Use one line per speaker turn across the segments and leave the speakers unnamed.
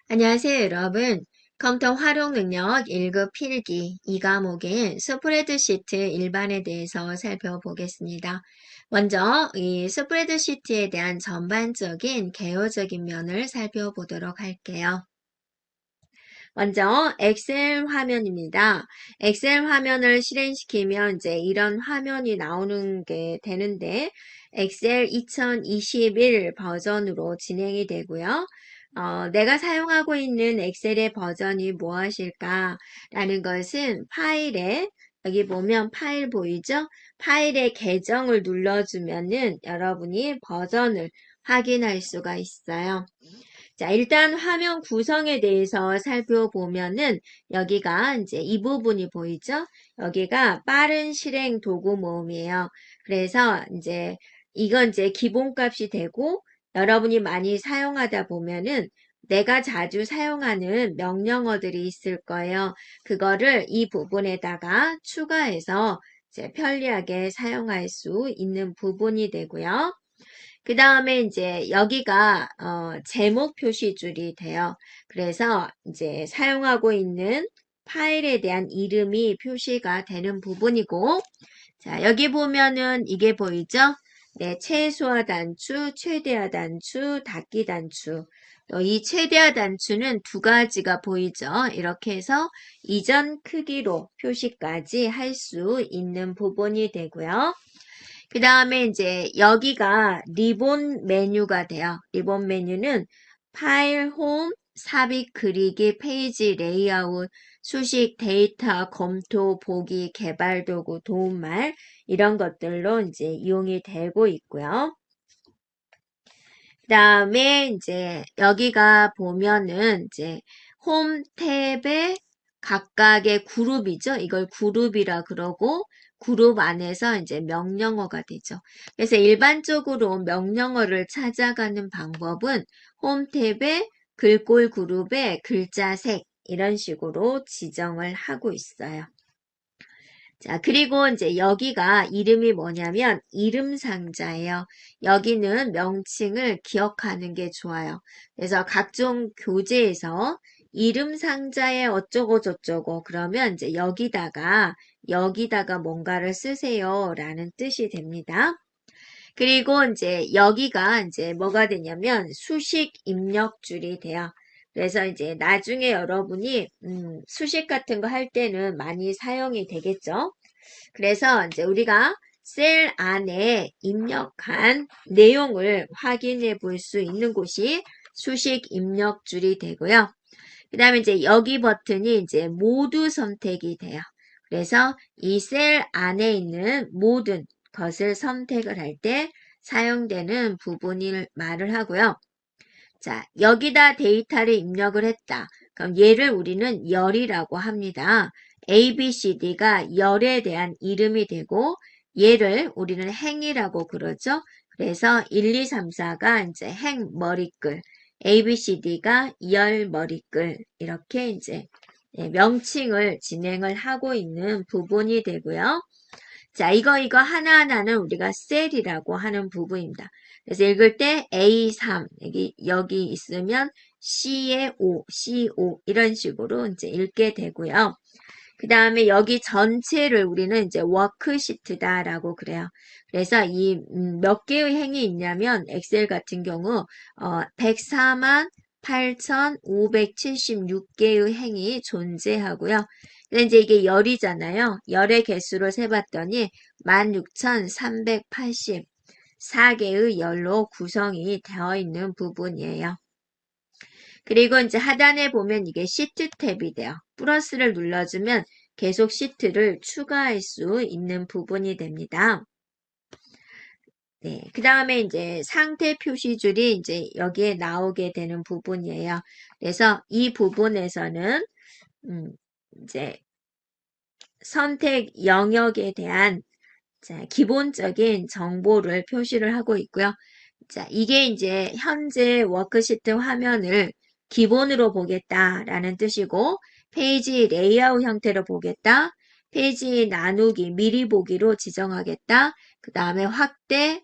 안녕하세요, 여러분. 컴퓨터 활용 능력 1급 필기 2과목의 스프레드시트 일반에 대해서 살펴보겠습니다. 먼저 이 스프레드시트에 대한 전반적인 개요적인 면을 살펴보도록 할게요. 먼저 엑셀 화면입니다. 엑셀 화면을 실행시키면 이제 이런 화면이 나오는 게 되는데 엑셀 2021 버전으로 진행이 되고요. 내가 사용하고 있는 엑셀의 버전이 무엇일까? 라는 것은 파일에 여기 보면 파일 보이죠? 파일의 계정을 눌러주면은 여러분이 버전을 확인할 수가 있어요. 자, 일단 화면 구성에 대해서 살펴보면은 여기가 이제 이 부분이 보이죠? 여기가 빠른 실행 도구 모음이에요. 그래서 이제 이건 이제 기본값이 되고 여러분이 많이 사용하다 보면은 내가 자주 사용하는 명령어들이 있을 거예요. 그거를 이 부분에다가 추가해서 이제 편리하게 사용할 수 있는 부분이 되고요. 그 다음에 이제 여기가 제목 표시줄이 돼요. 그래서 이제 사용하고 있는 파일에 대한 이름이 표시가 되는 부분이고, 자, 여기 보면은 이게 보이죠? 네, 최소화 단추, 최대화 단추, 닫기 단추. 또 이 최대화 단추는 두 가지가 보이죠? 이렇게 해서 이전 크기로 표시까지 할 수 있는 부분이 되고요. 그 다음에 이제 여기가 리본 메뉴가 돼요. 리본 메뉴는 파일, 홈, 삽입, 그리기, 페이지, 레이아웃, 수식, 데이터, 검토, 보기, 개발 도구, 도움말 이런 것들로 이제 이용이 되고 있고요. 그 다음에 이제 여기가 보면은 이제 홈 탭에 각각의 그룹이죠. 이걸 그룹이라 그러고 그룹 안에서 이제 명령어가 되죠. 그래서 일반적으로 명령어를 찾아가는 방법은 홈 탭에 글꼴 그룹에 글자 색 이런 식으로 지정을 하고 있어요. 자, 그리고 이제 여기가 이름이 뭐냐면 이름 상자예요. 여기는 명칭을 기억하는 게 좋아요. 그래서 각종 교재에서 이름 상자에 어쩌고 저쩌고 그러면 이제 여기다가 뭔가를 쓰세요 라는 뜻이 됩니다. 그리고 이제 여기가 이제 뭐가 되냐면 수식 입력줄이 돼요. 그래서 이제 나중에 여러분이 수식 같은 거 할 때는 많이 사용이 되겠죠. 그래서 이제 우리가 셀 안에 입력한 내용을 확인해 볼 수 있는 곳이 수식 입력줄이 되고요. 그 다음에 이제 여기 버튼이 이제 모두 선택이 돼요. 그래서 이 셀 안에 있는 모든 것을 선택을 할 때 사용되는 부분을 말을 하고요. 자, 여기다 데이터를 입력을 했다. 그럼 얘를 우리는 열이라고 합니다. A, B, C, D가 열에 대한 이름이 되고 얘를 우리는 행이라고 그러죠. 그래서 1, 2, 3, 4가 이제 행 머리글, A, B, C, D가 열 머리글 이렇게 이제 명칭을 진행을 하고 있는 부분이 되고요. 자, 이거 하나하나는 우리가 셀이라고 하는 부분입니다. 그래서 읽을 때 A3 여기 있으면 C에 5, C5 이런 식으로 이제 읽게 되고요. 그 다음에 여기 전체를 우리는 이제 워크시트다라고 그래요. 그래서 이 몇 개의 행이 있냐면 엑셀 같은 경우 104만 8,576개의 행이 존재하고요. 근데 이제 이게 열이잖아요. 열의 개수로 세봤더니 16,384개의 열로 구성이 되어 있는 부분이에요. 그리고 이제 하단에 보면 이게 시트 탭이 돼요. 플러스를 눌러주면 계속 시트를 추가할 수 있는 부분이 됩니다. 네, 그 다음에 이제 상태 표시줄이 이제 여기에 나오게 되는 부분이에요. 그래서 이 부분에서는 이제 선택 영역에 대한 기본적인 정보를 표시를 하고 있고요. 자, 이게 이제 현재 워크시트 화면을 기본으로 보겠다라는 뜻이고 페이지 레이아웃 형태로 보겠다. 페이지 나누기 미리 보기로 지정하겠다. 그 다음에 확대,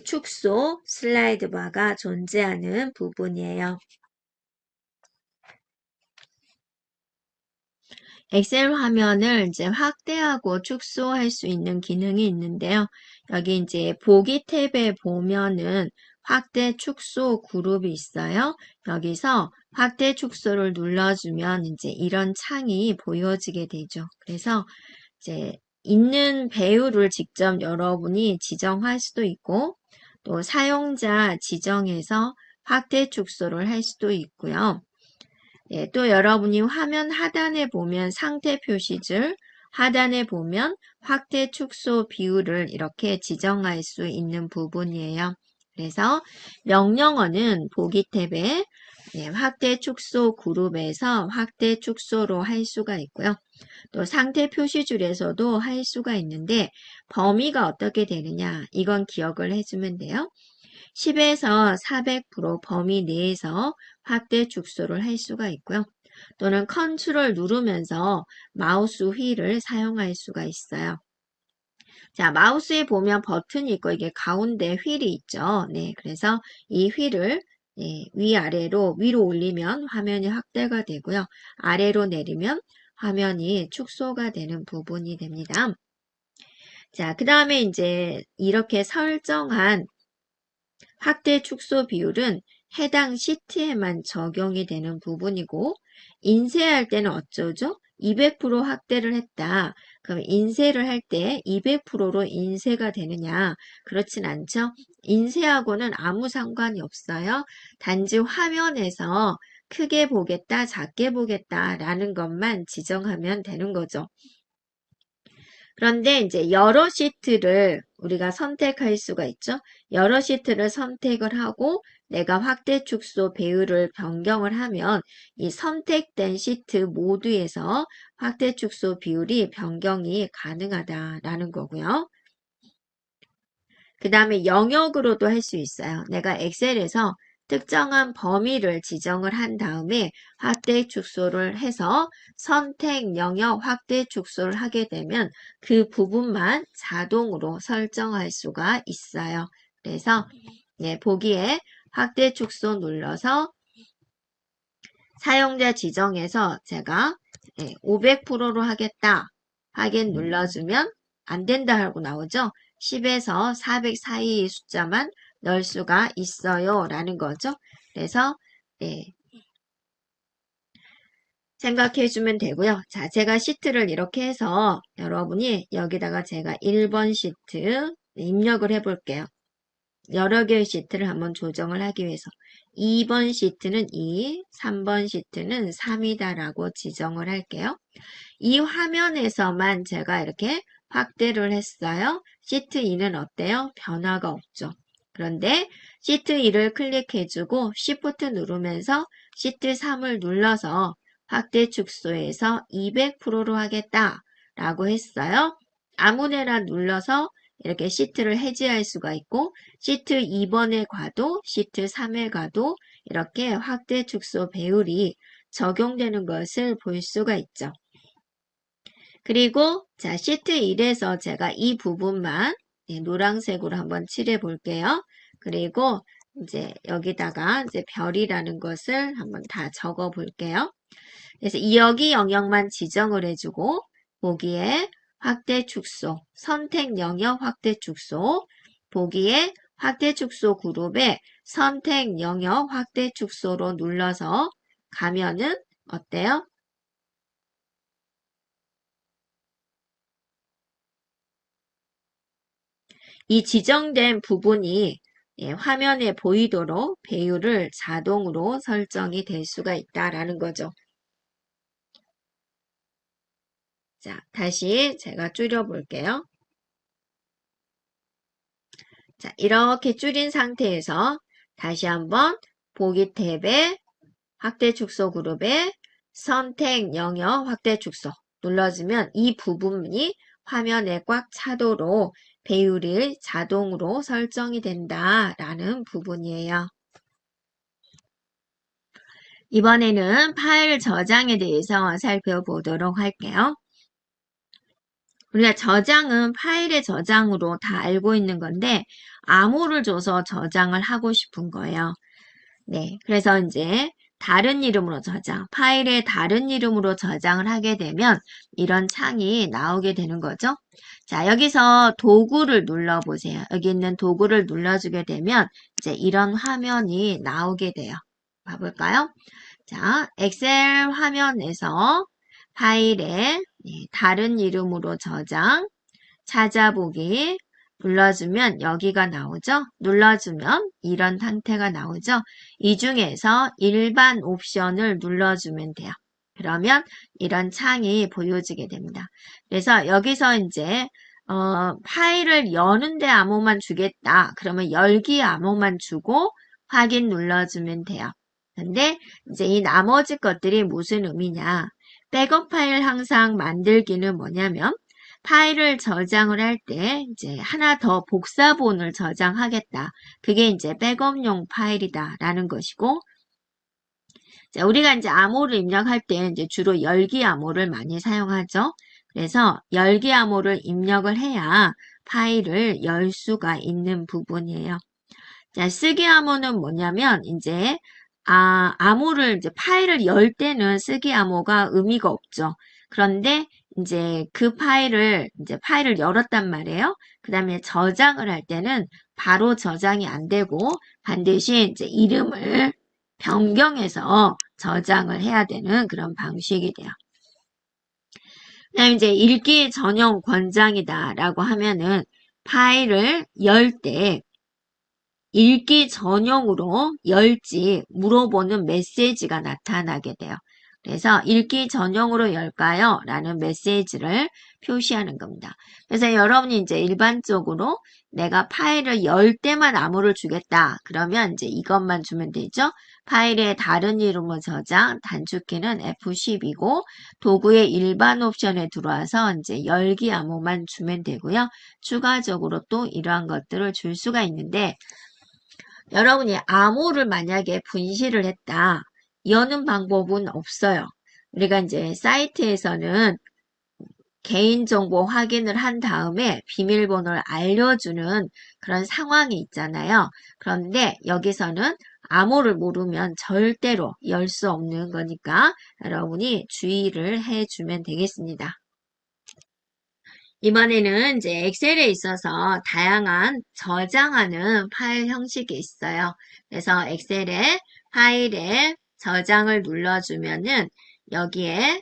축소, 슬라이드 바가 존재하는 부분이에요. 엑셀 화면을 이제 확대하고 축소할 수 있는 기능이 있는데요. 여기 이제 보기 탭에 보면은 확대 축소 그룹이 있어요. 여기서 확대 축소를 눌러주면 이제 이런 창이 보여지게 되죠. 그래서 이제 있는 배우를 직접 여러분이 지정할 수도 있고 또 사용자 지정해서 확대 축소를 할 수도 있고요. 예, 또 여러분이 화면 하단에 보면 상태 표시줄, 하단에 보면 확대 축소 비율을 이렇게 지정할 수 있는 부분이에요. 그래서 명령어는 보기 탭에 예, 확대 축소 그룹에서 확대 축소로 할 수가 있고요. 또 상태 표시줄에서도 할 수가 있는데 범위가 어떻게 되느냐 이건 기억을 해주면 돼요. 10에서 400% 범위 내에서 확대 축소를 할 수가 있고요. 또는 컨트롤 누르면서 마우스 휠을 사용할 수가 있어요. 자, 마우스에 보면 버튼이 있고 이게 가운데 휠이 있죠. 네, 그래서 이 휠을 위아래로 위로 올리면 화면이 확대가 되고요. 아래로 내리면 화면이 축소가 되는 부분이 됩니다. 자, 그 다음에 이제 이렇게 설정한 확대 축소 비율은 해당 시트에만 적용이 되는 부분이고 인쇄할 때는 어쩌죠? 200% 확대를 했다. 그럼 인쇄를 할 때 200%로 인쇄가 되느냐? 그렇진 않죠. 인쇄하고는 아무 상관이 없어요. 단지 화면에서 크게 보겠다, 작게 보겠다라는 것만 지정하면 되는 거죠. 그런데 이제 여러 시트를 우리가 선택할 수가 있죠. 여러 시트를 선택을 하고 내가 확대 축소 배율을 변경을 하면 이 선택된 시트 모두에서 확대 축소 비율이 변경이 가능하다라는 거고요. 그 다음에 영역으로도 할 수 있어요. 내가 엑셀에서 특정한 범위를 지정을 한 다음에 확대 축소를 해서 선택 영역 확대 축소를 하게 되면 그 부분만 자동으로 설정할 수가 있어요. 그래서 보기에 확대 축소 눌러서 사용자 지정에서 제가 500%로 하겠다. 확인 눌러주면 안 된다 하고 나오죠. 10에서 400 사이의 숫자만 넣을 수가 있어요. 라는 거죠. 그래서 생각해 주면 되고요. 자, 제가 시트를 이렇게 해서 여러분이 여기다가 제가 1번 시트 입력을 해 볼게요. 여러 개의 시트를 한번 조정을 하기 위해서 2번 시트는 2, 3번 시트는 3이다라고 지정을 할게요. 이 화면에서만 제가 이렇게 확대를 했어요. 시트 2는 어때요? 변화가 없죠. 그런데 시트 2를 클릭해주고 Shift 누르면서 시트 3을 눌러서 확대 축소해서 200%로 하겠다라고 했어요. 아무데나 눌러서 이렇게 시트를 해제할 수가 있고 시트 2번에 가도 시트 3에 가도 이렇게 확대 축소 배율이 적용되는 것을 볼 수가 있죠. 그리고 자 시트 1에서 제가 이 부분만 노란색으로 한번 칠해 볼게요. 그리고 이제 여기다가 이제 별이라는 것을 한번 다 적어 볼게요. 그래서 여기 영역만 지정을 해주고 보기에 확대 축소, 선택 영역 확대 축소, 보기에 확대 축소 그룹에 선택 영역 확대 축소로 눌러서 가면은 어때요? 이 지정된 부분이 화면에 보이도록 배율을 자동으로 설정이 될 수가 있다라는 거죠. 자, 다시 제가 줄여볼게요. 자, 이렇게 줄인 상태에서 다시 한번 보기 탭에 확대 축소 그룹에 선택 영역 확대 축소 눌러주면 이 부분이 화면에 꽉 차도록 배율이 자동으로 설정이 된다라는 부분이에요. 이번에는 파일 저장에 대해서 살펴보도록 할게요. 우리가 저장은 파일의 저장으로 다 알고 있는 건데 암호를 줘서 저장을 하고 싶은 거예요. 네, 그래서 이제 다른 이름으로 저장, 파일에 다른 이름으로 저장을 하게 되면 이런 창이 나오게 되는 거죠. 자, 여기서 도구를 눌러보세요. 여기 있는 도구를 눌러주게 되면 이제 이런 화면이 나오게 돼요. 봐볼까요? 자, 엑셀 화면에서 파일에 다른 이름으로 저장, 찾아보기 눌러주면 여기가 나오죠? 눌러주면 이런 상태가 나오죠? 이 중에서 일반 옵션을 눌러주면 돼요. 그러면 이런 창이 보여지게 됩니다. 그래서 여기서 이제 파일을 여는데 암호만 주겠다. 그러면 열기 암호만 주고 확인 눌러주면 돼요. 근데 이제 이 나머지 것들이 무슨 의미냐? 백업 파일 항상 만들기는 뭐냐면 파일을 저장을 할 때 이제 하나 더 복사본을 저장하겠다. 그게 이제 백업용 파일이다라는 것이고, 자, 우리가 이제 암호를 입력할 때 이제 주로 열기 암호를 많이 사용하죠. 그래서 열기 암호를 입력을 해야 파일을 열 수가 있는 부분이에요. 자, 쓰기 암호는 뭐냐면 이제 암호를 이제 파일을 열 때는 쓰기 암호가 의미가 없죠. 그런데 이제 그 파일을 열었단 말이에요. 그 다음에 저장을 할 때는 바로 저장이 안 되고 반드시 이제 이름을 변경해서 저장을 해야 되는 그런 방식이 돼요. 그다음에 이제 읽기 전용 권장이다라고 하면은 파일을 열 때 읽기 전용으로 열지 물어보는 메시지가 나타나게 돼요. 그래서 읽기 전용으로 열까요? 라는 메시지를 표시하는 겁니다. 그래서 여러분이 이제 일반적으로 내가 파일을 열 때만 암호를 주겠다. 그러면 이제 이것만 주면 되죠. 파일의 다른 이름으로 저장, 단축키는 F10이고 도구의 일반 옵션에 들어와서 이제 열기 암호만 주면 되고요. 추가적으로 또 이러한 것들을 줄 수가 있는데 여러분이 암호를 만약에 분실을 했다. 여는 방법은 없어요. 우리가 이제 사이트에서는 개인정보 확인을 한 다음에 비밀번호를 알려주는 그런 상황이 있잖아요. 그런데 여기서는 암호를 모르면 절대로 열 수 없는 거니까 여러분이 주의를 해주면 되겠습니다. 이번에는 이제 엑셀에 있어서 다양한 저장하는 파일 형식이 있어요. 그래서 엑셀에 파일에 저장을 눌러주면은 여기에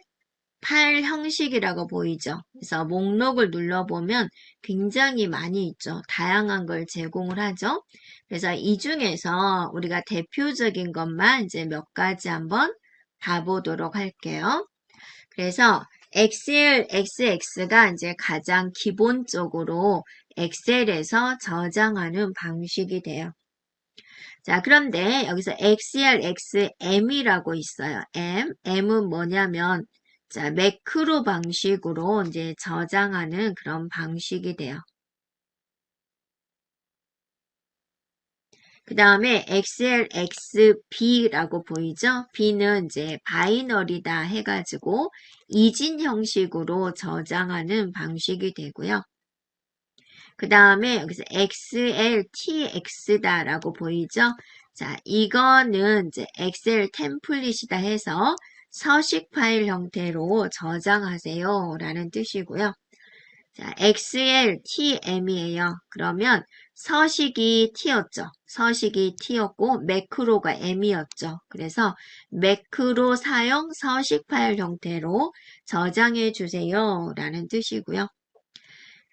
파일 형식이라고 보이죠. 그래서 목록을 눌러보면 굉장히 많이 있죠. 다양한 걸 제공을 하죠. 그래서 이 중에서 우리가 대표적인 것만 이제 몇 가지 한번 봐보도록 할게요. 그래서 엑셀 XX가 이제 가장 기본적으로 엑셀에서 저장하는 방식이 돼요. 자, 그런데 여기서 XLXM이라고 있어요. M은 뭐냐면 자, 매크로 방식으로 이제 저장하는 그런 방식이 돼요. 그 다음에 XLXB라고 보이죠? B는 이제 바이너리다 해가지고 이진 형식으로 저장하는 방식이 되고요. 그 다음에 여기서 XLTX다라고 보이죠? 자, 이거는 이제 엑셀 템플릿이다 해서 서식 파일 형태로 저장하세요 라는 뜻이고요. 자, XLTM이에요. 그러면 서식이 T였죠. 서식이 T였고 매크로가 M이었죠. 그래서 매크로 사용 서식 파일 형태로 저장해 주세요 라는 뜻이고요.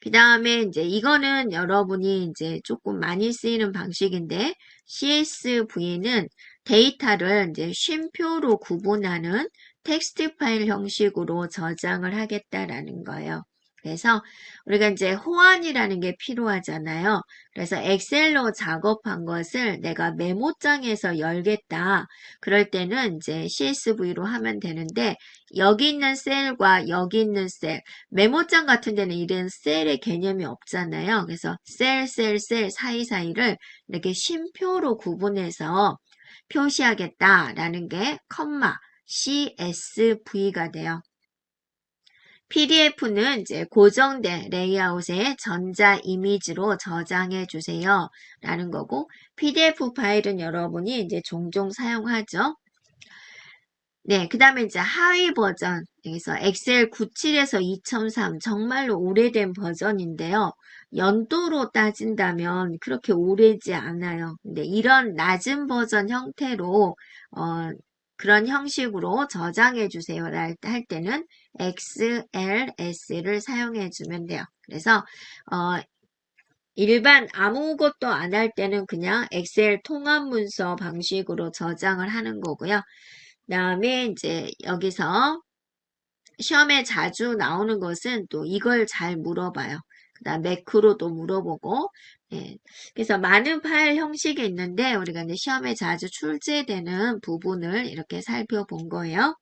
그 다음에 이제 이거는 여러분이 이제 조금 많이 쓰이는 방식인데 CSV는 데이터를 이제 쉼표로 구분하는 텍스트 파일 형식으로 저장을 하겠다라는 거예요. 그래서 우리가 이제 호환이라는 게 필요하잖아요. 그래서 엑셀로 작업한 것을 내가 메모장에서 열겠다. 그럴 때는 이제 CSV로 하면 되는데 여기 있는 셀과 여기 있는 셀, 메모장 같은 데는 이런 셀의 개념이 없잖아요. 그래서 셀 사이사이를 이렇게 쉼표로 구분해서 표시하겠다라는 게 컴마 CSV가 돼요. PDF는 이제 고정된 레이아웃의 전자 이미지로 저장해 주세요. 라는 거고, PDF 파일은 여러분이 이제 종종 사용하죠. 네, 그 다음에 이제 하위 버전, 여기서 엑셀 97에서 2003, 정말로 오래된 버전인데요. 연도로 따진다면 그렇게 오래지 않아요. 근데 이런 낮은 버전 형태로, 그런 형식으로 저장해 주세요. 할 때는 XLS를 사용해 주면 돼요. 그래서, 일반 아무것도 안 할 때는 그냥 엑셀 통합 문서 방식으로 저장을 하는 거고요. 그다음에 이제 여기서 시험에 자주 나오는 것은 또 이걸 잘 물어봐요. 그다음 매크로도 물어보고, 예. 그래서 많은 파일 형식이 있는데 우리가 이제 시험에 자주 출제되는 부분을 이렇게 살펴본 거예요.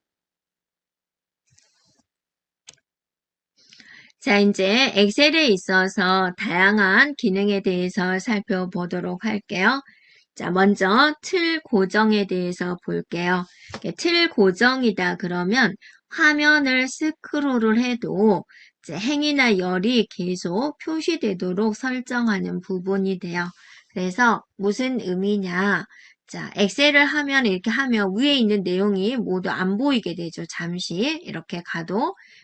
자, 이제 엑셀에 있어서 다양한 기능에 대해서 살펴보도록 할게요. 자, 먼저 틀 고정에 대해서 볼게요. 틀 고정이다 그러면 화면을 스크롤을 해도 이제 행이나 열이 계속 표시되도록 설정하는 부분이 돼요. 그래서 무슨 의미냐? 자, 엑셀을 하면 이렇게 하면 위에 있는 내용이 모두 안 보이게 되죠. 잠시 이렇게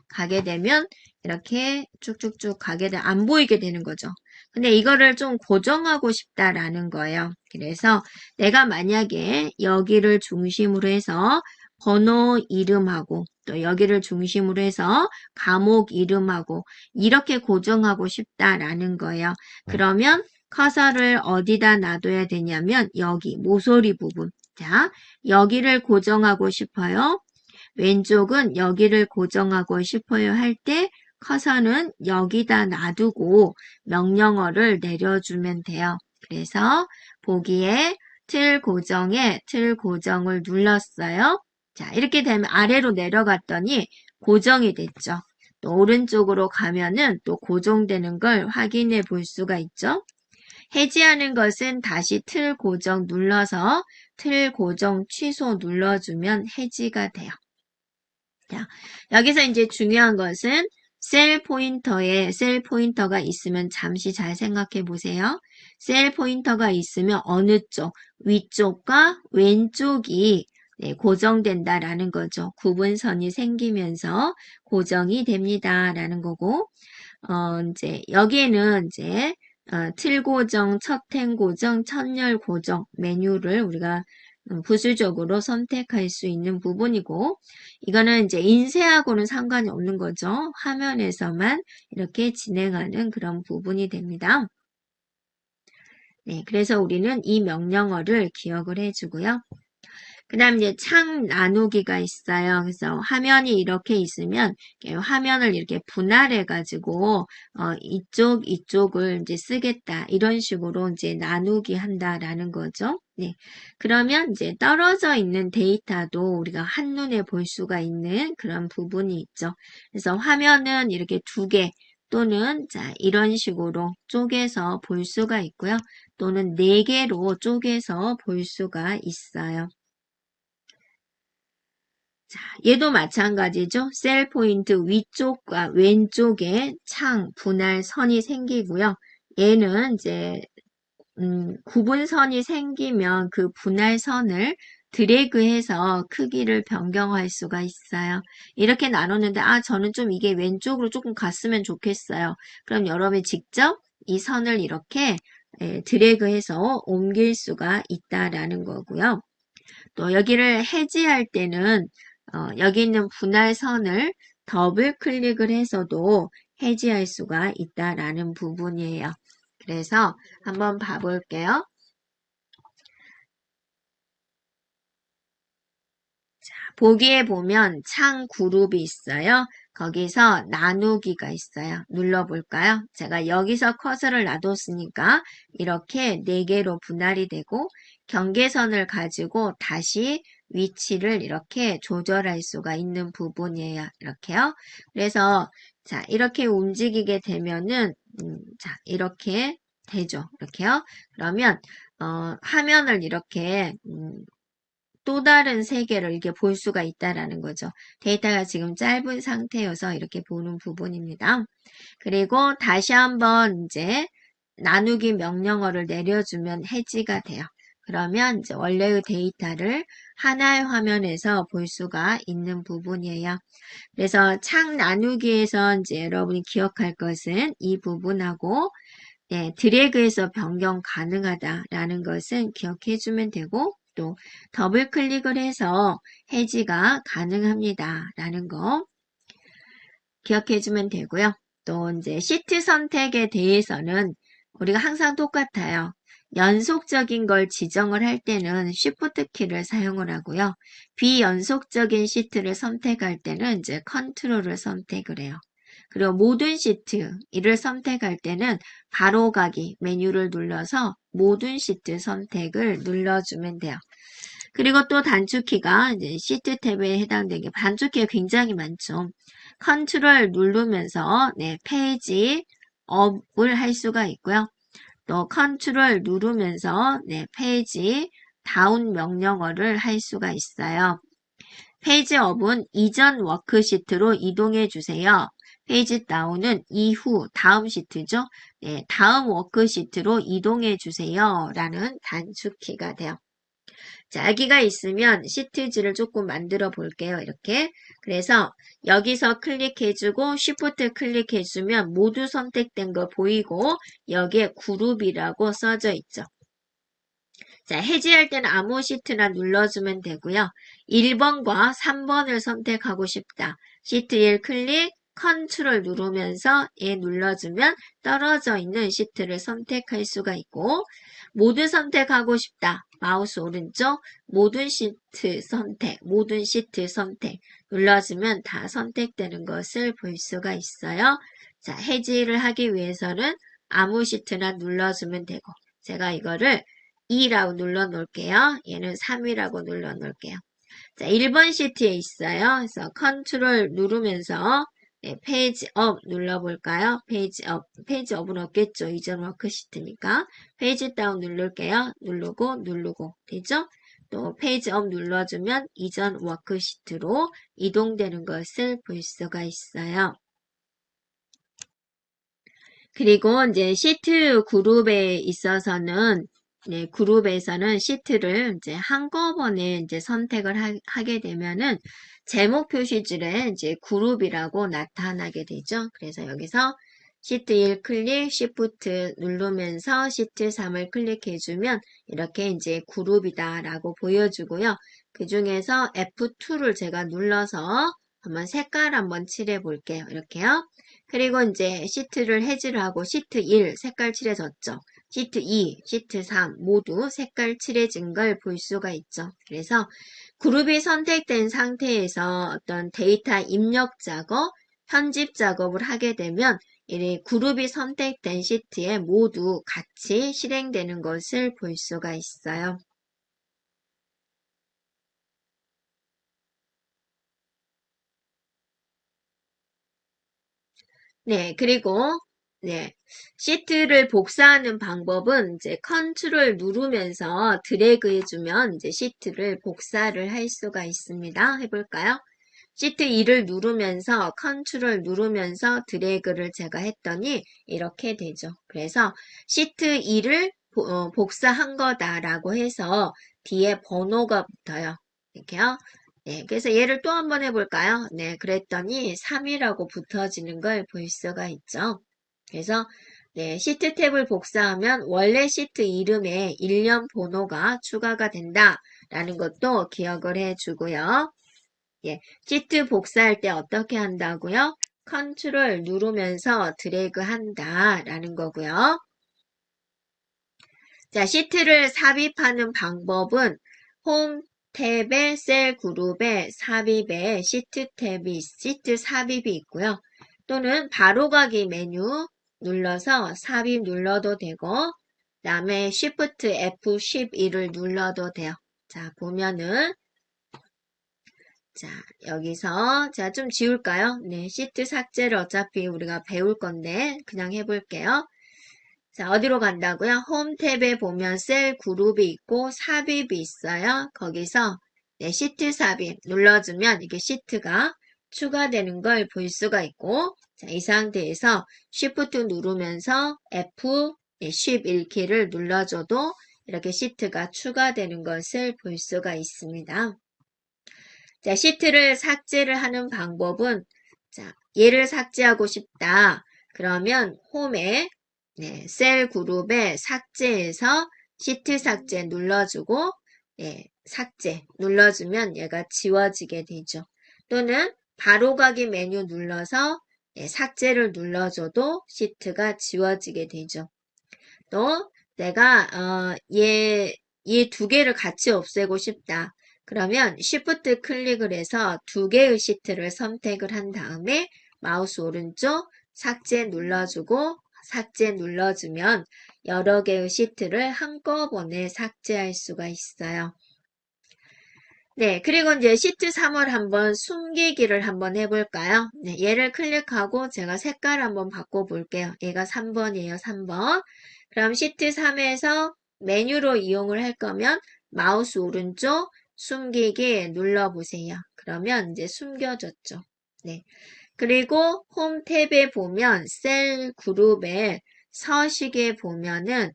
가게 되면 이렇게 쭉쭉쭉 안 보이게 되는 거죠. 근데 이거를 좀 고정하고 싶다라는 거예요. 그래서 내가 만약에 여기를 중심으로 해서 번호 이름하고 또 여기를 중심으로 해서 과목 이름하고 이렇게 고정하고 싶다라는 거예요. 그러면 커서를 어디다 놔둬야 되냐면 여기 모서리 부분. 자, 여기를 고정하고 싶어요. 왼쪽은 여기를 고정하고 싶어요 할 때 커서는 여기다 놔두고 명령어를 내려주면 돼요. 그래서 보기에 틀 고정에 틀 고정을 눌렀어요. 자, 이렇게 되면 아래로 내려갔더니 고정이 됐죠. 또 오른쪽으로 가면은 또 고정되는 걸 확인해 볼 수가 있죠. 해지하는 것은 다시 틀 고정 눌러서 틀 고정 취소 눌러주면 해지가 돼요. 자, 여기서 이제 중요한 것은 셀 포인터에 셀 포인터가 있으면 잠시 잘 생각해 보세요. 셀 포인터가 있으면 어느 쪽, 위쪽과 왼쪽이 고정된다라는 거죠. 구분선이 생기면서 고정이 됩니다라는 거고, 이제 여기에는 이제 틀 고정, 첫행 고정, 첫열 고정 메뉴를 우리가 부수적으로 선택할 수 있는 부분이고, 이거는 이제 인쇄하고는 상관이 없는 거죠. 화면에서만 이렇게 진행하는 그런 부분이 됩니다. 네, 그래서 우리는 이 명령어를 기억을 해주고요. 그 다음 이제 창 나누기가 있어요. 그래서 화면이 이렇게 있으면 화면을 이렇게 분할해가지고 이쪽을 이제 쓰겠다 이런 식으로 이제 나누기 한다라는 거죠. 네, 그러면 이제 떨어져 있는 데이터도 우리가 한눈에 볼 수가 있는 그런 부분이 있죠. 그래서 화면은 이렇게 2개 또는 자 이런 식으로 쪼개서 볼 수가 있고요. 또는 4개로 쪼개서 볼 수가 있어요. 자, 얘도 마찬가지죠. 셀 포인트 위쪽과 왼쪽에 창 분할 선이 생기고요. 얘는 이제 구분선이 생기면 그 분할선을 드래그해서 크기를 변경할 수가 있어요. 이렇게 나눴는데 저는 좀 이게 왼쪽으로 조금 갔으면 좋겠어요. 그럼 여러분이 직접 이 선을 이렇게 드래그해서 옮길 수가 있다라는 거고요. 또 여기를 해지할 때는 여기 있는 분할선을 더블 클릭을 해서도 해지할 수가 있다라는 부분이에요. 그래서 한번 봐볼게요. 자, 보기에 보면 창 그룹이 있어요. 거기서 나누기가 있어요. 눌러볼까요? 제가 여기서 커서를 놔뒀으니까 이렇게 4개로 분할이 되고 경계선을 가지고 다시 위치를 이렇게 조절할 수가 있는 부분이에요. 이렇게요. 그래서 자, 이렇게 움직이게 되면은 자, 이렇게 되죠. 이렇게요. 그러면 화면을 이렇게 또 다른 세계를 이렇게 볼 수가 있다라는 거죠. 데이터가 지금 짧은 상태여서 이렇게 보는 부분입니다. 그리고 다시 한번 이제 나누기 명령어를 내려주면 해지가 돼요. 그러면 이제 원래의 데이터를 하나의 화면에서 볼 수가 있는 부분이에요. 그래서 창 나누기에서 이제 여러분이 기억할 것은 이 부분하고 드래그해서 변경 가능하다라는 것은 기억해 주면 되고 또 더블 클릭을 해서 해지가 가능합니다라는 거 기억해 주면 되고요. 또 이제 시트 선택에 대해서는 우리가 항상 똑같아요. 연속적인 걸 지정을 할 때는 Shift 키를 사용을 하고요. 비연속적인 시트를 선택할 때는 이제 컨트롤을 선택을 해요. 그리고 모든 시트 이를 선택할 때는 바로가기 메뉴를 눌러서 모든 시트 선택을 눌러주면 돼요. 그리고 또 단축키가 이제 시트 탭에 해당되게 단축키가 굉장히 많죠. 컨트롤 누르면서 페이지 업을 할 수가 있고요. 또 컨트롤 누르면서 페이지 다운 명령어를 할 수가 있어요. 페이지 업은 이전 워크시트로 이동해 주세요. 페이지 다운은 이후 다음 시트죠. 다음 워크시트로 이동해 주세요. 라는 단축키가 돼요. 자, 여기가 있으면 시트지를 조금 만들어 볼게요. 이렇게. 그래서 여기서 클릭해주고 Shift 클릭해주면 모두 선택된 거 보이고 여기에 그룹이라고 써져 있죠. 자, 해지할 때는 아무 시트나 눌러주면 되고요. 1번과 3번을 선택하고 싶다. 시트 1 클릭, 컨트롤 누르면서 얘 눌러주면 떨어져 있는 시트를 선택할 수가 있고 모두 선택하고 싶다. 마우스 오른쪽 모든 시트 선택 눌러주면 다 선택되는 것을 볼 수가 있어요. 자, 해지를 하기 위해서는 아무 시트나 눌러주면 되고 제가 이거를 2라고 눌러 놓을게요. 얘는 3이라고 눌러 놓을게요. 자, 1번 시트에 있어요. 그래서 컨트롤 누르면서 페이지 업 눌러볼까요? 페이지 업은 없겠죠. 이전 워크시트니까. 페이지 다운 누를게요. 누르고 되죠? 또 페이지 업 눌러주면 이전 워크시트로 이동되는 것을 볼 수가 있어요. 그리고 이제 시트 그룹에 있어서는 그룹에서는 시트를 이제 한꺼번에 이제 선택을 하게 되면은 제목 표시줄에 이제 그룹이라고 나타나게 되죠. 그래서 여기서 시트 1 클릭, Shift 누르면서 시트 3을 클릭해주면 이렇게 이제 그룹이다라고 보여주고요. 그 중에서 F2를 제가 눌러서 한번 색깔 한번 칠해 볼게요. 이렇게요. 그리고 이제 시트를 해지를 하고 시트 1 색깔 칠해졌죠. 시트 2, 시트 3 모두 색깔 칠해진 걸 볼 수가 있죠. 그래서 그룹이 선택된 상태에서 어떤 데이터 입력 작업, 편집 작업을 하게 되면 이 그룹이 선택된 시트에 모두 같이 실행되는 것을 볼 수가 있어요. 그리고 시트를 복사하는 방법은 이제 컨트롤 누르면서 드래그 해주면 이제 시트를 복사를 할 수가 있습니다. 해볼까요? 시트 2를 누르면서 컨트롤 누르면서 드래그를 제가 했더니 이렇게 되죠. 그래서 시트 2를 복사한 거다라고 해서 뒤에 번호가 붙어요. 이렇게요. 그래서 얘를 또 한번 해볼까요? 그랬더니 3이라고 붙어지는 걸 볼 수가 있죠. 그래서 시트 탭을 복사하면 원래 시트 이름에 일련 번호가 추가가 된다라는 것도 기억을 해주고요. 시트 복사할 때 어떻게 한다고요? 컨트롤 누르면서 드래그 한다라는 거고요. 자, 시트를 삽입하는 방법은 홈 탭에 셀 그룹에 삽입에 시트 탭이 시트 삽입이 있고요. 또는 바로가기 메뉴 눌러서 삽입 눌러도 되고 그다음에 Shift F12를 눌러도 돼요. 자, 보면은 자, 여기서 자, 좀 지울까요? 시트 삭제를 어차피 우리가 배울 건데 그냥 해볼게요. 자, 어디로 간다고요? 홈 탭에 보면 셀 그룹이 있고 삽입이 있어요. 거기서 시트 삽입 눌러주면 이게 시트가 추가되는 걸 볼 수가 있고 자, 이 상태에서 Shift 누르면서 F11키를 눌러줘도 이렇게 시트가 추가되는 것을 볼 수가 있습니다. 자, 시트를 삭제를 하는 방법은, 자, 얘를 삭제하고 싶다. 그러면 홈에, 셀 그룹에 삭제해서 시트 삭제 눌러주고, 삭제 눌러주면 얘가 지워지게 되죠. 또는 바로가기 메뉴 눌러서 삭제를 눌러줘도 시트가 지워지게 되죠. 또 내가 얘 두 개를 같이 없애고 싶다. 그러면 Shift 클릭을 해서 두 개의 시트를 선택을 한 다음에 마우스 오른쪽 삭제 눌러주고 삭제 눌러주면 여러 개의 시트를 한꺼번에 삭제할 수가 있어요. 네, 그리고 이제 시트 3을 한번 숨기기를 한번 해볼까요? 네, 얘를 클릭하고 제가 색깔 한번 바꿔볼게요. 얘가 3번이에요, 3번. 그럼 시트 3에서 메뉴로 이용을 할 거면 마우스 오른쪽 숨기기 눌러보세요. 그러면 이제 숨겨졌죠. 네. 그리고 홈 탭에 보면 셀 그룹에 서식에 보면은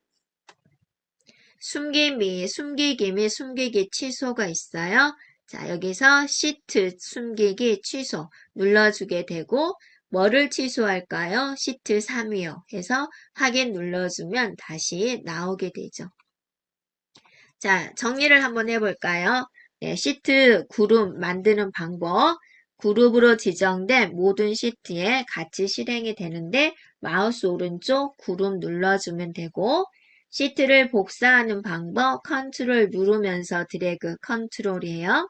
숨기기 및 숨기기 취소가 있어요. 자, 여기서 시트 숨기기 취소 눌러주게 되고 뭐를 취소할까요? 시트 3이요. 해서 확인 눌러주면 다시 나오게 되죠. 자, 정리를 한번 해볼까요? 네, 시트 그룹 만드는 방법. 그룹으로 지정된 모든 시트에 같이 실행이 되는데 마우스 오른쪽 그룹 눌러주면 되고 시트를 복사하는 방법 컨트롤 누르면서 드래그 컨트롤이에요.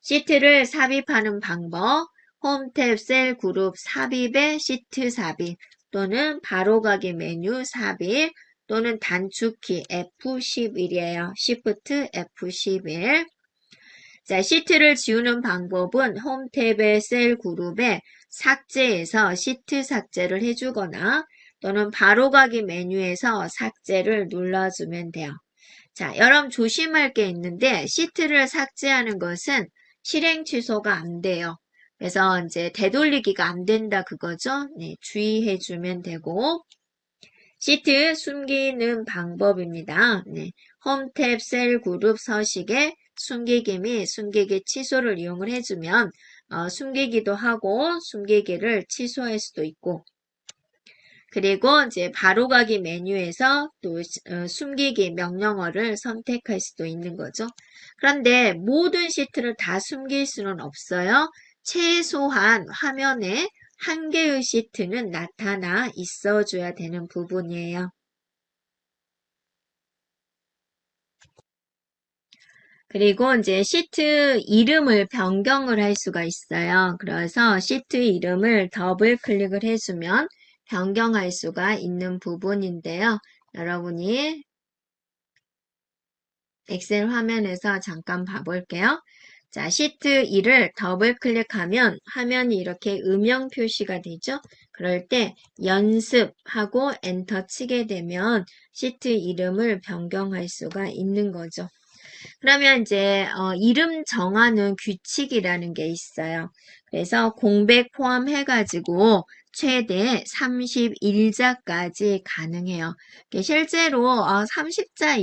시트를 삽입하는 방법 홈 탭 셀 그룹 삽입에 시트 삽입 또는 바로가기 메뉴 삽입 또는 단축키 F11이에요. Shift F11. 자, 시트를 지우는 방법은 홈 탭의 셀 그룹에 삭제해서 시트 삭제를 해주거나 또는 바로가기 메뉴에서 삭제를 눌러주면 돼요. 자, 여러분 조심할 게 있는데 시트를 삭제하는 것은 실행 취소가 안 돼요. 그래서 이제 되돌리기가 안 된다 그거죠. 네, 주의해 주면 되고 시트 숨기는 방법입니다. 네, 홈 탭 셀 그룹 서식에 숨기기 및 숨기기 취소를 이용을 해주면 숨기기도 하고 숨기기를 취소할 수도 있고 그리고 이제 바로가기 메뉴에서 또 숨기기 명령어를 선택할 수도 있는 거죠. 그런데 모든 시트를 다 숨길 수는 없어요. 최소한 화면에 한 개의 시트는 나타나 있어줘야 되는 부분이에요. 그리고 이제 시트 이름을 변경을 할 수가 있어요. 그래서 시트 이름을 더블 클릭을 해주면 변경할 수가 있는 부분인데요. 여러분이 엑셀 화면에서 잠깐 봐볼게요. 자, 시트 2를 더블 클릭하면 화면이 이렇게 음영 표시가 되죠. 그럴 때 연습하고 엔터 치게 되면 시트 이름을 변경할 수가 있는 거죠. 그러면 이제 이름 정하는 규칙이라는 게 있어요. 그래서 공백 포함해가지고 최대 31자까지 가능해요. 실제로 30자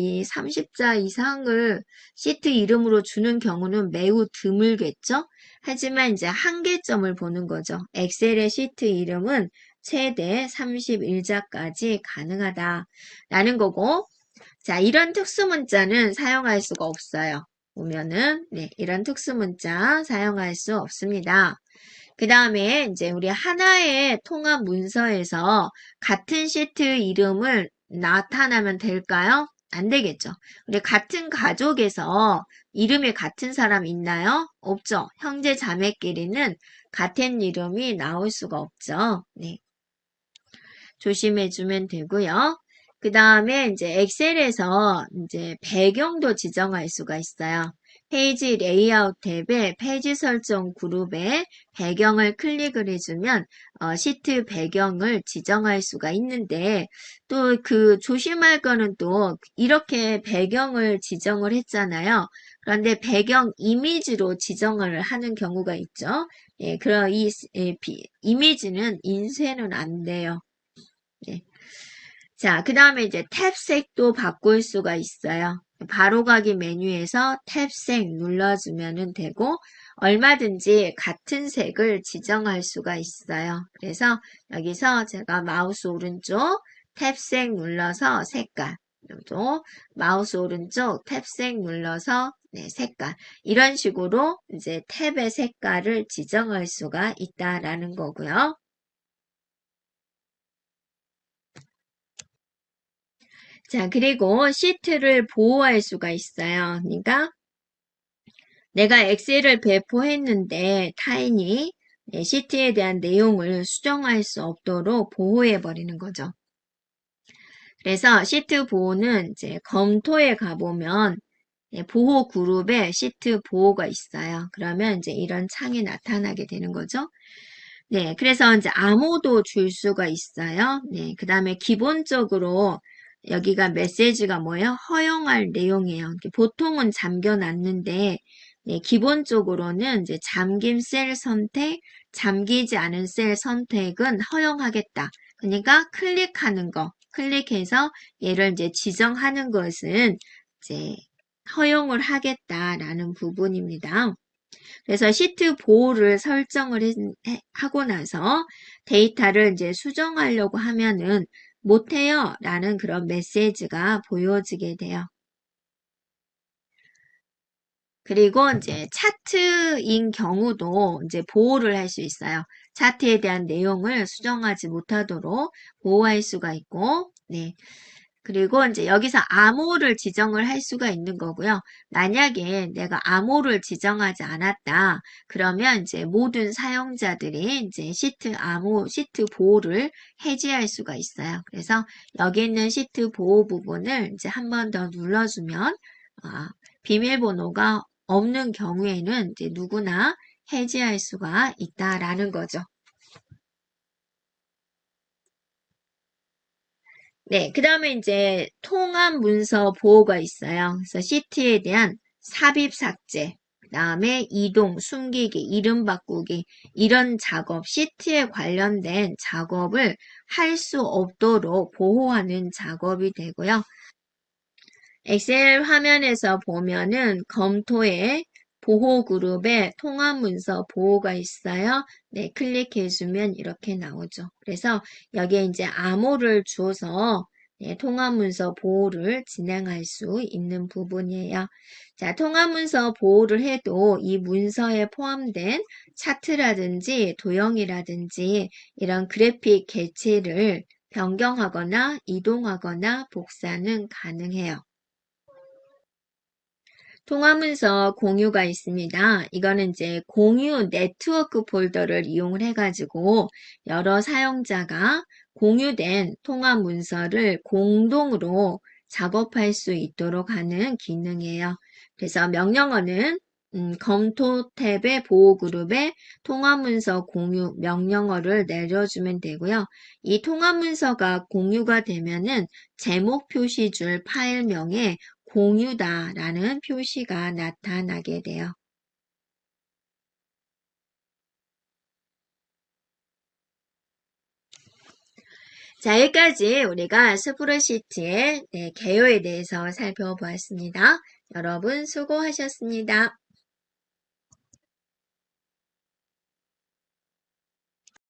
이상을 시트 이름으로 주는 경우는 매우 드물겠죠? 하지만 이제 한계점을 보는 거죠. 엑셀의 시트 이름은 최대 31자까지 가능하다라는 거고 자, 이런 특수문자는 사용할 수가 없어요. 보면은, 이런 특수문자 사용할 수 없습니다. 그 다음에 이제 우리 하나의 통합 문서에서 같은 시트 이름을 나타나면 될까요? 안 되겠죠. 우리 같은 가족에서 이름이 같은 사람 있나요? 없죠. 형제 자매끼리는 같은 이름이 나올 수가 없죠. 네. 조심해주면 되고요. 그 다음에 이제 엑셀에서 이제 배경도 지정할 수가 있어요. 페이지 레이아웃 탭에 페이지 설정 그룹에 배경을 클릭을 해주면 시트 배경을 지정할 수가 있는데 또 그 조심할 거는 또 이렇게 배경을 지정을 했잖아요. 그런데 배경 이미지로 지정을 하는 경우가 있죠. 예, 그럼 이 이미지는 인쇄는 안 돼요. 예. 자, 그 다음에 이제 탭색도 바꿀 수가 있어요. 바로가기 메뉴에서 탭색 눌러주면 되고, 얼마든지 같은 색을 지정할 수가 있어요. 그래서 여기서 제가 마우스 오른쪽 탭색 눌러서 색깔, 또 마우스 오른쪽 탭색 눌러서 네, 색깔. 이런 식으로 이제 탭의 색깔을 지정할 수가 있다라는 거고요. 자, 그리고 시트를 보호할 수가 있어요. 그러니까 내가 엑셀을 배포했는데 타인이 시트에 대한 내용을 수정할 수 없도록 보호해 버리는 거죠. 그래서 시트 보호는 이제 검토에 가보면 보호 그룹에 시트 보호가 있어요. 그러면 이제 이런 창이 나타나게 되는 거죠. 네, 그래서 이제 암호도 줄 수가 있어요. 네, 그 다음에 기본적으로 여기가 메시지가 뭐예요? 허용할 내용이에요. 보통은 잠겨놨는데, 네, 기본적으로는 이제 잠김 셀 선택, 잠기지 않은 셀 선택은 허용하겠다. 그러니까 클릭하는 거, 클릭해서 얘를 이제 지정하는 것은 이제 허용을 하겠다라는 부분입니다. 그래서 시트 보호를 설정을 하고 나서 데이터를 이제 수정하려고 하면은 못해요 라는 그런 메시지가 보여지게 돼요. 그리고 이제 차트인 경우도 이제 보호를 할 수 있어요. 차트에 대한 내용을 수정하지 못하도록 보호할 수가 있고, 네. 그리고 이제 여기서 암호를 지정을 할 수가 있는 거고요. 만약에 내가 암호를 지정하지 않았다. 그러면 이제 모든 사용자들이 이제 시트 암호, 시트 보호를 해지할 수가 있어요. 그래서 여기 있는 시트 보호 부분을 이제 한 번 더 눌러주면 비밀번호가 없는 경우에는 이제 누구나 해지할 수가 있다라는 거죠. 네, 그 다음에 이제 통합 문서 보호가 있어요. 그래서 시트에 대한 삽입 삭제, 그 다음에 이동, 숨기기, 이름 바꾸기, 이런 작업, 시트에 관련된 작업을 할 수 없도록 보호하는 작업이 되고요. 엑셀 화면에서 보면은 검토에 보호 그룹에 통합 문서 보호가 있어요. 네, 클릭해주면 이렇게 나오죠. 그래서 여기에 이제 암호를 주어서 네, 통합 문서 보호를 진행할 수 있는 부분이에요. 자, 통합 문서 보호를 해도 이 문서에 포함된 차트라든지 도형이라든지 이런 그래픽 개체를 변경하거나 이동하거나 복사는 가능해요. 통화문서 공유가 있습니다. 이거는 이제 공유 네트워크 폴더를 이용을 해가지고 여러 사용자가 공유된 통화 문서를 공동으로 작업할 수 있도록 하는 기능이에요. 그래서 명령어는 검토 탭의 보호 그룹에 통화 문서 공유 명령어를 내려주면 되고요. 이 통화 문서가 공유가 되면은 제목 표시줄 파일명에 공유다라는 표시가 나타나게 돼요. 자, 여기까지 우리가 스프레드시트의 개요에 대해서 살펴보았습니다. 여러분 수고하셨습니다.